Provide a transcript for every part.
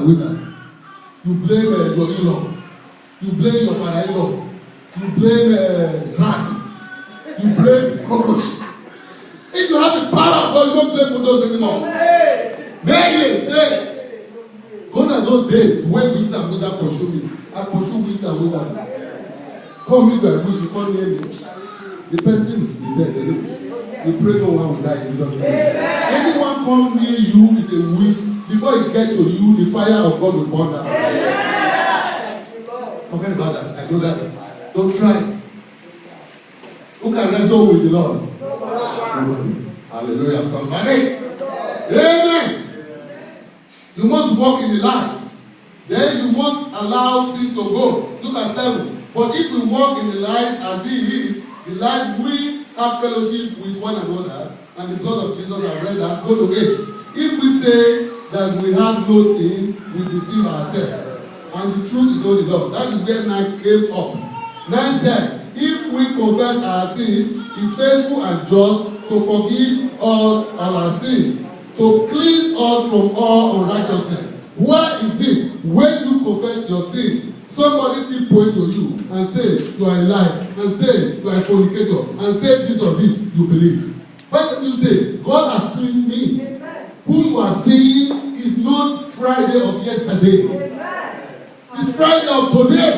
and wizards. You blame your in-law. You blame your father-in-law. You blame rats. You blame cockroach. If you have the power of God, you don't blame for those anymore. Then you say, gone are those days when witches and wizards pursue me. I pursue witches and wizards. Come if you are witch, you come near me. The person is dead. You pray no one will die in Jesus' name. Anyone come near you is a witch. Before it gets to you, the fire of God will burn down. Forget about that. I know that. Don't try it. Who can wrestle with the Lord? Nobody. Hallelujah. Somebody. Amen. You must walk in the light. Then you must allow things to go. Look at 7. But if we walk in the light as He is, the light, we have fellowship with one another, and the blood of Jesus has read that. Go to 8. If we say that we have no sin, we deceive ourselves, and the truth is not in us. That is where 9 came up. 9 said, if we confess our sins, He is faithful and just to forgive us our sins, to cleanse us from all unrighteousness. Why is this? When you confess your sin, somebody still point to you and say you are a liar, and say you are a fornicator, and say this or this, you believe. Why don't you say, God has cleansed me? Who you are saying is not Friday of yesterday. It's Friday of today.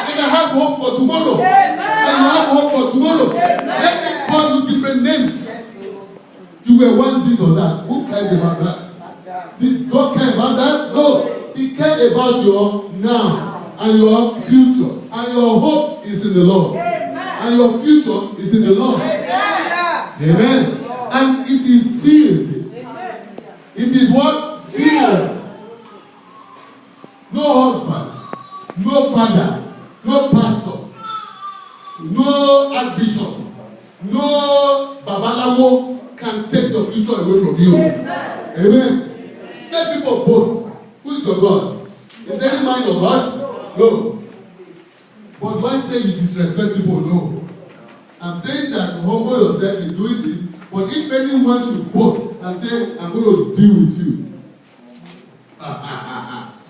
And I have hope for tomorrow. And you have hope for tomorrow. Let me call you different names. You were once this or that. Who cares about that? Did God care about that? No. He cares about your now and your future. And your hope is in the Lord. And your future is in the Lord. Amen. And it is sealed. It is what? Sealed. No husband, no father, no pastor, no archbishop, no babalawo can take your future away from you. Amen. Let people boast. Who is your God? Is any man your God? No. But do I say you disrespect people? No. I'm saying that humble yourself in doing this. But if anyone should boast and say, I'm going to deal with you,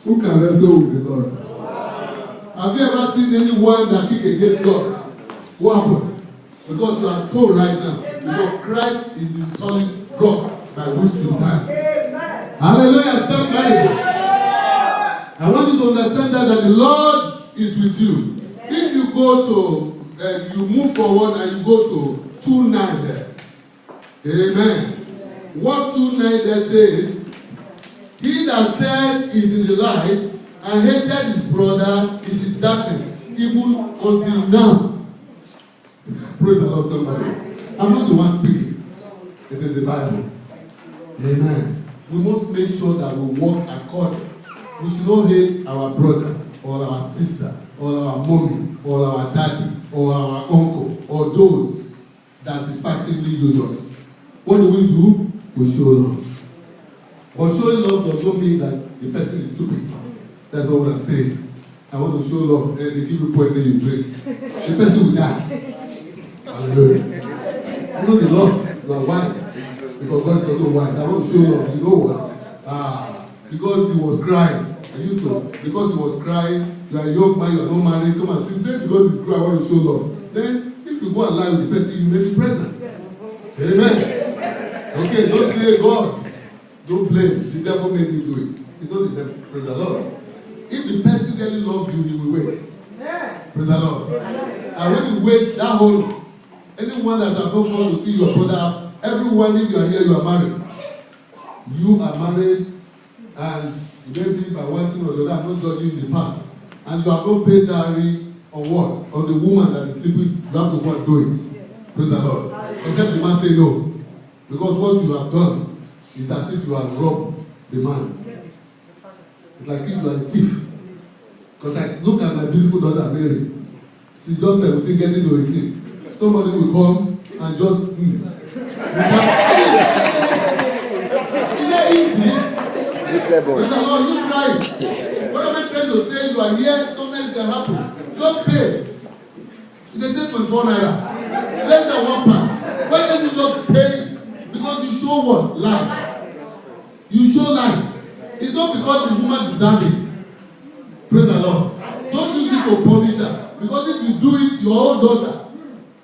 who can wrestle with the Lord? Have you ever seen anyone that kick against God? What happened? Because you are told right now, because Christ is the solid rock by which you stand. Hallelujah, somebody. I want you to understand that the Lord is with you. If you go to, you move forward and you go to 2:9 there. Amen. What 2:9 there says, he that said is in the light and hated his brother is in darkness, even until now. Praise the Lord, somebody. I'm not the one speaking. It is the Bible. Amen. We must make sure that we walk according. We should not hate our brother or our sister or our mommy or our daddy or our uncle or those that despisingly use us. What do? We show love. But showing love does not mean that the person is stupid. That's not what I'm saying. I want to show love and they give you poison you drink. The person will die. Hallelujah. You know the love, you are wise. Because God is also wise. I want to show love. You know what? Because he was crying. And you saw, because he was crying, you are a young man, you are not married, come and say, because he's crying, I want to show love. Then, if you go and lie with the person, you may be pregnant. Amen. Okay, don't say God. Don't blame. The devil made me do it. It's not the devil. Praise the Lord. If the person really loves you, he will wait. Praise the Lord. And when you wait that whole, anyone that has not gone to see your brother, everyone, if you are here, you are married. You are married, and maybe by one thing or the other, I'm not judging the past. And you have not paid dowry on what? On the woman that is sleeping, you have to go and do it. Praise the Lord. Except the man say no. Because what you have done is as if you have robbed the man. It's like if you are a thief. Because I look at my beautiful daughter Mary. She's just 17 getting to 18. Somebody will come and just Is that easy? Praise the Lord, you try it. What am I trying to say? You are here, sometimes it can happen. Don't pay. They say 24 naira. Less than £1. Why can't you just pay it? Because you show what? Light. You show light. It's not because the woman deserves it. Praise the Lord. Don't use it to punish her. Because if you do it, your own daughter,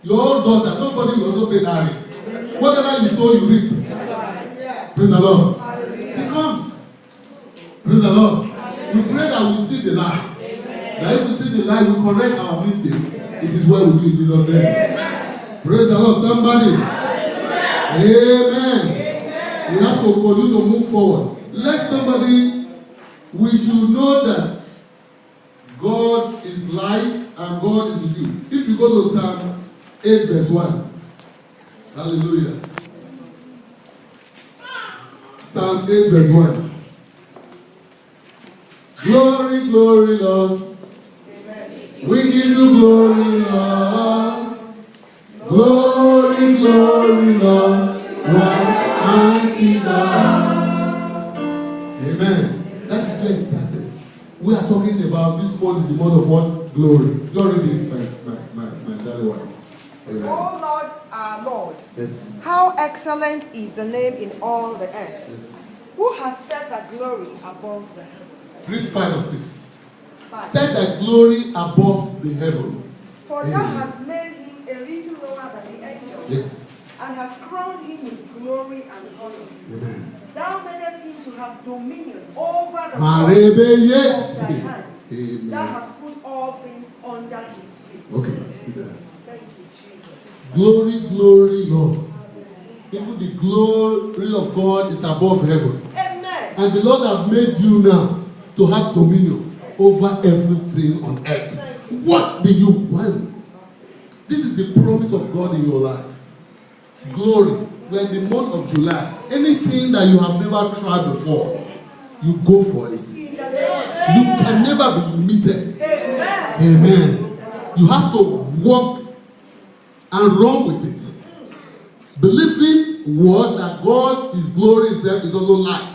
nobody will also pay that. Whatever you sow, you reap. Praise the Lord. It comes. Praise the Lord. We pray that we see the light. That if we see the light, we correct our mistakes. It is well with you in Jesus' name. Praise the Lord. Somebody. Amen. We have to continue to move forward. Let somebody, we should know that God is light and God is with you. If you go to Psalm 8 verse 1. Hallelujah. Psalm 8 verse 1. Glory, glory, Lord. We give you glory, Lord. Glory, glory, Lord. Mighty God. Amen. That is where it started. We are talking about this month is the month of what? Glory. Glory is my darling wife. Amen. Oh Lord, our Lord. Yes. How excellent is the name in all the earth. Yes. Who has set the glory above the heavens? Read 5 and 6. 5. Set thy glory above the heaven. For Amen. thou hast made him a little lower than the angels. Yes. And hast crowned him with glory and honor. Amen. Thou madest him to have dominion over the works of Yes. thy hands. Amen. Thou hast put all things under his feet. Okay. See that. Thank you, Jesus. Glory, glory, Lord. Even the glory of God is above heaven. Amen. And the Lord has made you now to have dominion over everything on earth. What do you want? This is the promise of God in your life. Glory. We're in the month of July. Anything that you have never tried before, you go for it. You can never be limited. Amen. Amen. You have to walk and run with it. Believing what that God is glory itself is also light.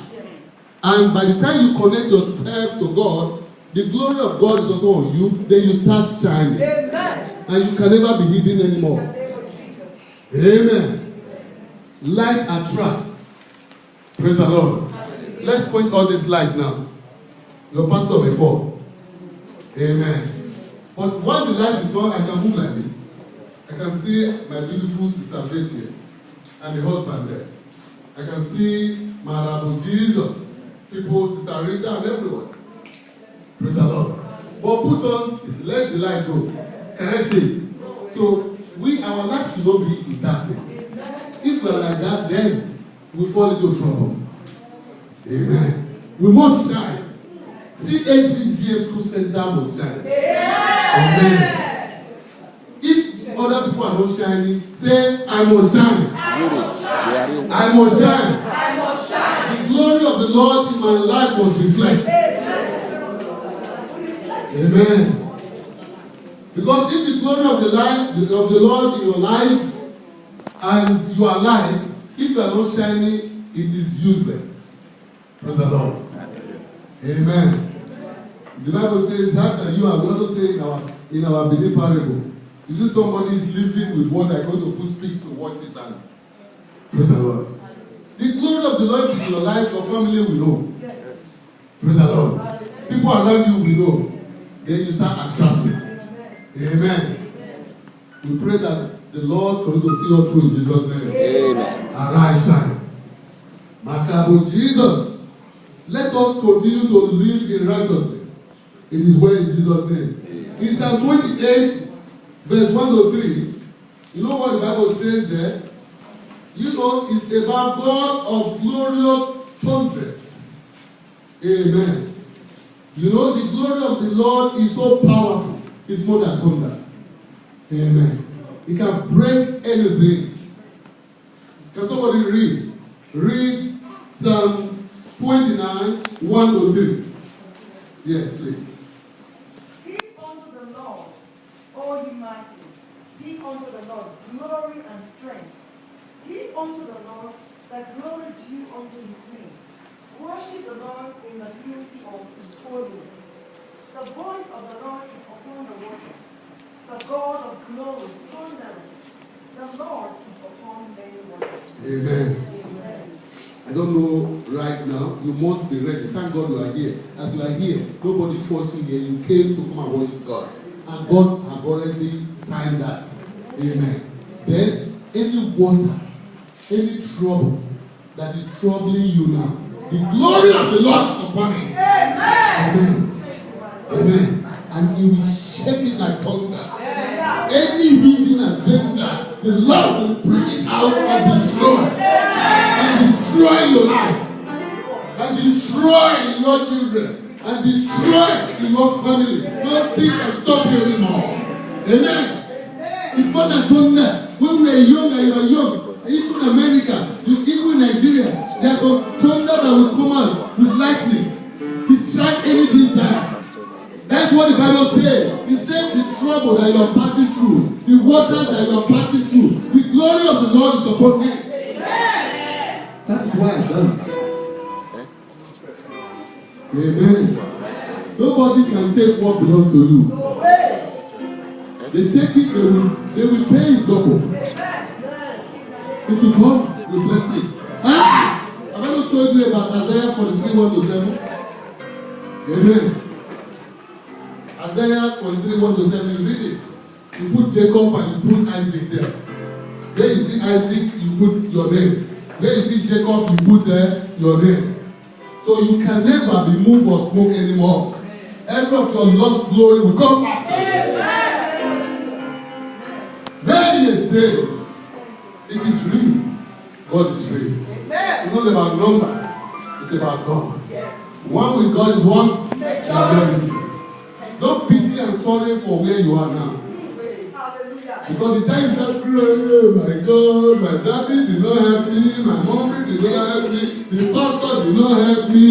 And by the time you connect yourself to God, the glory of God is also on you. Then you start shining. Amen. And you can never be hidden anymore. In the name of Jesus. Amen. Light attract. Praise the Lord. Let's point all this light now. Your pastor before. Amen. But once the light is gone, I can move like this. I can see my beautiful sister Faith here. And the husband there. I can see my Rabbi Jesus. People, Sister Rita and everyone. Praise the Lord. But put on, let the light go. Can I say? So, our life should not be in darkness. If we are like that, then we fall into trouble. Amen. We must shine. CACGM True Center must shine. Amen. If other people are not shining, say, I must shine. I must shine. The glory of the Lord in my life must reflect. Amen. Because if the glory of the Lord in your life and you are light, if you are not shining, it is useless. Praise the Lord. Amen. The Bible says, how can you, and we also say in our Benin parable, is this somebody is living with what they're going to put speech to wash his hand? Praise the Lord. The glory of the Lord in your life, your family will know. Yes. Praise the Lord. People around you will know. Then you start attracting. Amen. We pray that the Lord continue to see you through in Jesus' name. Amen. Arise, shine. Makabo Jesus. Let us continue to live in righteousness. It is well in Jesus' name. Amen. In Psalm 28, verse 1 to 3, you know what the Bible says there? You know, it's about God of glorious thunders. Amen. You know, the glory of the Lord is so powerful. It's more than thunder. Amen. It can break anything. Can somebody read? Read Psalm 29, 1 to 3. Yes, please. Give unto the Lord, O ye mighty, give unto the Lord glory and strength. Give unto the Lord that glory due unto his name. Worship the Lord in the beauty of his holiness. The voice of the Lord is upon the waters. The God of glory thundereth. The Lord is upon many waters. Amen. Amen. I don't know right now, you must be ready. Thank God you are here. As you are here, nobody forced you here. You came to come and worship God. And God has already signed that. Amen. Then, any water, any trouble that is troubling you now, the glory of the Lord is upon it. Amen. Amen. And you will shake it like thunder. Any hidden agenda, the Lord will bring it out and destroy. And destroy your life. And destroy your children. And destroy your family. Nothing can stop you anymore. Amen. It's more than thunder. When we are young and you are young, even America, even Nigeria, there's some thunder that will come out with lightning to strike anything down. That's what the Bible says. It says the trouble that you are passing through, the water that you are passing through, the glory of the Lord is upon me. That's why I done it. Amen. Nobody can take what belongs to you. They take it, they will pay it double. It will come with blessing. Ah! Have I not told you about Isaiah 43:1-7? Amen. Isaiah 43:1-7, you read it. You put Jacob and you put Isaac there. Where you see Isaac, you put your name. Where you see Jacob, you put your name. So you can never be moved or smoke anymore. Every of your lost glory will come back. Then you say, it is real. God is real. It's not about number. It's about God. One with God is one. Majority. Don't pity and sorry for where you are now. Because the time that oh my God, my daddy did not help me, my mommy did not help me, the pastor did not help me,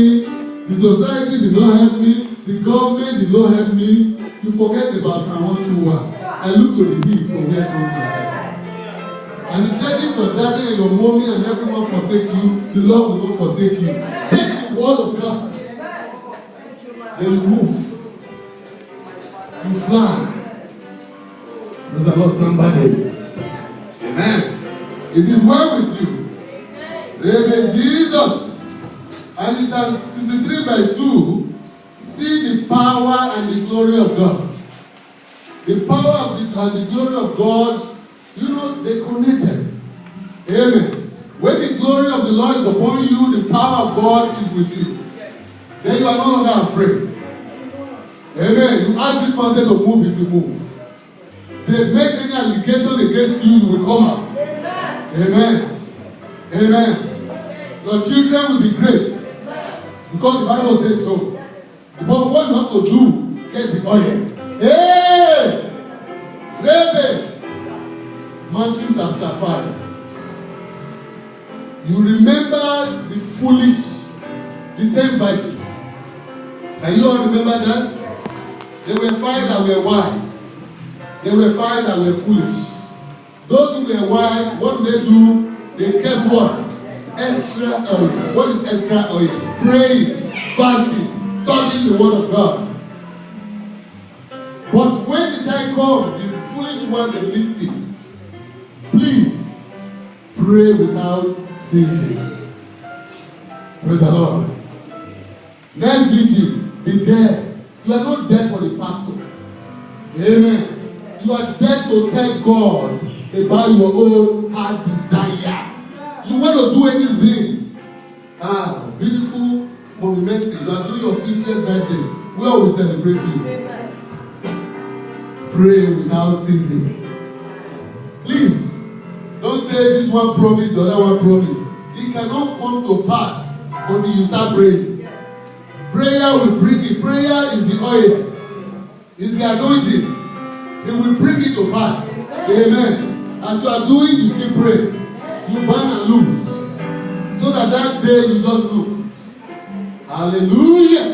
the society did not help me, the government did not help me. You forget about Psalm 121. I look to the hill from where comes my help. And he said, if your daddy and your mommy and everyone forsake you, the Lord will not forsake you. Take the word of God. Then you move. You fly. Praise the Lord, somebody. Amen. It is well with you. Amen. Jesus. And it's Psalm 63:2. See the power and the glory of God. The power and the glory of God, you know, they connected. Amen. When the glory of the Lord is upon you, the power of God is with you. Then you are no longer afraid. Amen. You ask this mountain to move, it will move. They make any allegation against you, you will come out. Amen. Amen. Your children will be great. Because the Bible says so. But what you have to do, get the oil. Hey! Rebbe! Matthew chapter 5. You remember the foolish, the 10 virgins. Can you all remember that? There were 5 that were wise. There were 5 that were foolish. Those who were wise, what do? They kept what? Extra oil. What is extra oil? Praying, fasting, studying the word of God. But when the time comes, the foolish one, they missed it. Please, pray without ceasing. Praise the Lord. Night vigil, be there. You are not there for the pastor. Amen. You are there to tell God about your own heart desire. You want to do anything. Beautiful Mommy Mercy, you are doing your 50th birthday. Where will we celebrate you? Pray without ceasing. Please, don't say this one promise, the other one promise. It cannot come to pass until you start praying. Prayer will bring it. Prayer is the oil. It's the anointing. It will bring it to pass. Amen. As you are doing, you still pray. You burn and lose. So that day you just look. Hallelujah.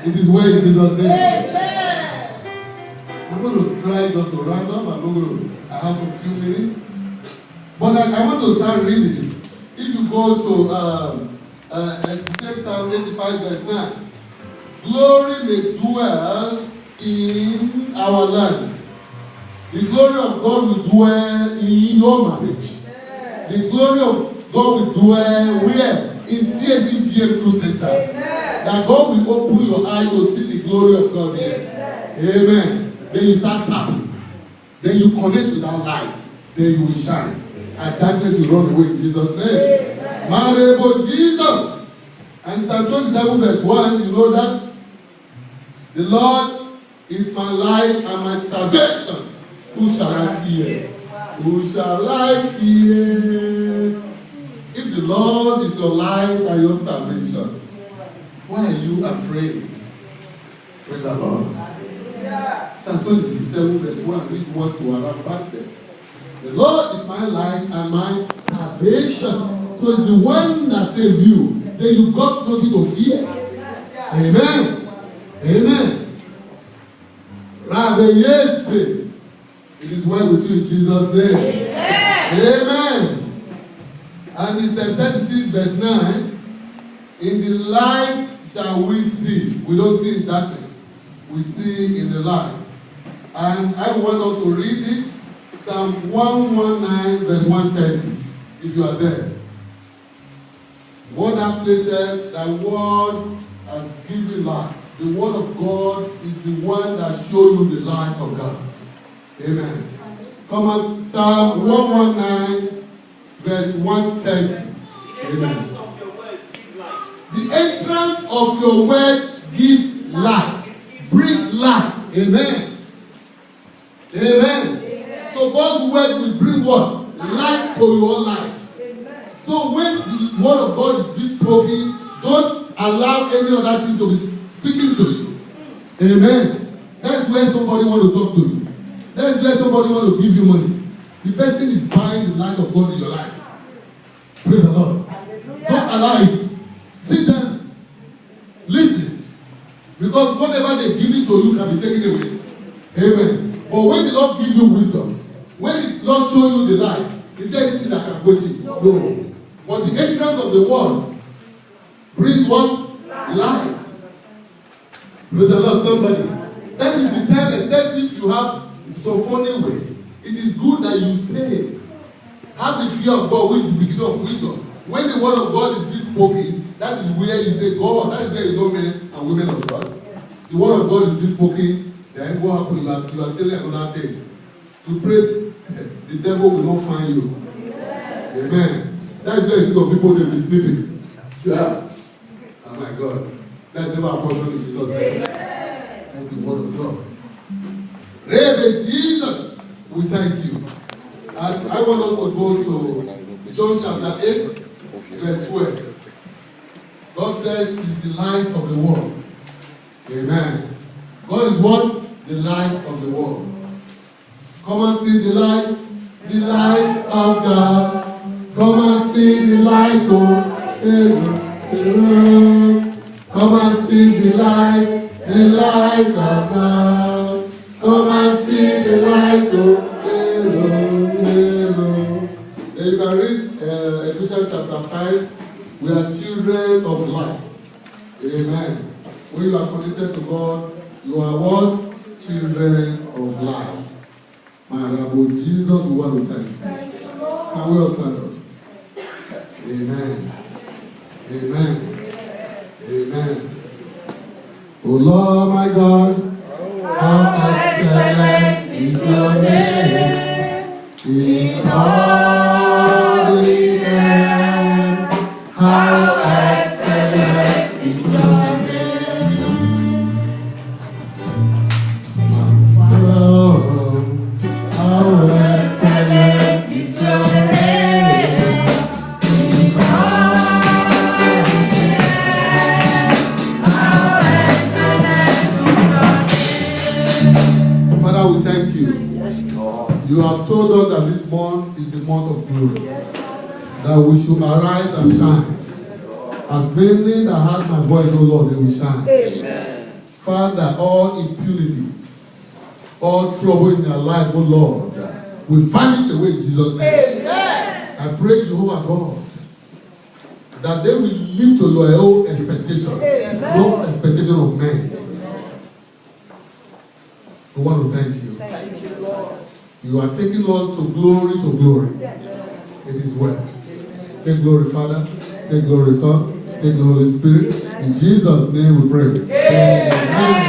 It is well in Jesus' name. I'm going to try just to round up. I have a few minutes. But I want to start reading. If you go to same Psalm 85 verse 9. Glory may dwell in our land. The glory of God will dwell in your marriage. The glory of God will dwell where? in CSEGM True Center. That God will open your eyes to see the glory of God here. Amen. Then you start tapping. Then you connect with that light. Then you will shine. And darkness will run away in Jesus' name. Marable Jesus. And Psalm 27 verse 1, you know that? The Lord is my light and my salvation. Who shall I fear? Who shall I fear? If the Lord is your light and your salvation, why are you afraid? Praise the Lord. Psalm 27 verse 1, read 1 to around back there. The Lord is my light and my salvation. So it's the one that saves you. Then you got nothing to fear. Amen. Amen. Rabbi Yese. It is well with you in Jesus' name. Amen. Amen. And in Psalm 36 verse 9, in the light shall we see. We don't see in darkness. We see in the light. And I want us to read this. Psalm 119 verse 130. If you are there. What that place said, that word has given light. The word of God is the one that shows you the light of God. Amen. Come on, Psalm 119 verse 130. Amen. The entrance of your words give light. Bring light. Amen. Amen. So God's word will bring what? Light to your life. So when the word of God is being spoken, don't allow any other thing to be speaking to you. Amen. That's where somebody want to talk to you. That's where somebody want to give you money. The person is buying the light of God in your life. Praise the Lord. Hallelujah. Don't allow it. Sit down. Listen. Because whatever they give it to you can be taken away. Amen. But when the Lord gives you wisdom, when the Lord shows you the light, is there anything that can quench it? No. But the entrance of the word brings what? Light. Praise the Lord, somebody. That is the time, except if you have some funny way. It is good that you stay. Have the fear of God, which is the beginning of wisdom. When the word of God is being spoken, that is where you say, God, that is where you know men and women of God. The word of God is being spoken, then what happens? You are telling another things. To pray, the devil will not find you. Amen. That is where you see some people they be sleeping. Yeah. Oh my God. That's never a portion in Jesus' name. That's the word of God. Reverend Jesus, we thank you. And I want us to go to John chapter 8, verse 12. God said, "Is the light of the world." Amen. God is what? The light of the world. Come and see the light of God. Come and see the light of Come and see the light of God. Come and see the light of Then you can read Ephesians chapter 5. We are children of light. Amen. When you are connected to God, you are what? Children of light. My Rabbi Jesus, we want to thank you. Can we all stand up? Amen. Amen. Amen. Oh Lord, my God, how excellent is your name in all the earth. How excellent is your name. Oh, how excellent is your name in all the earth. How excellent is your name. Father, we thank you. You have told us that this month is the month of glory. That we should arise and shine. As many that have my voice, O Lord, they will shine. Amen. Father, all impurities, all trouble in their life, O Lord, will vanish away in Jesus' name. Amen. I pray, Jehovah God, that they will live to your own expectation, no expectation of men. We want to thank you. Thank you, Lord. You are taking us to glory to glory. It is well. Take glory, Father. Take glory, Son. Take the Holy Spirit. In Jesus' name we pray. Amen.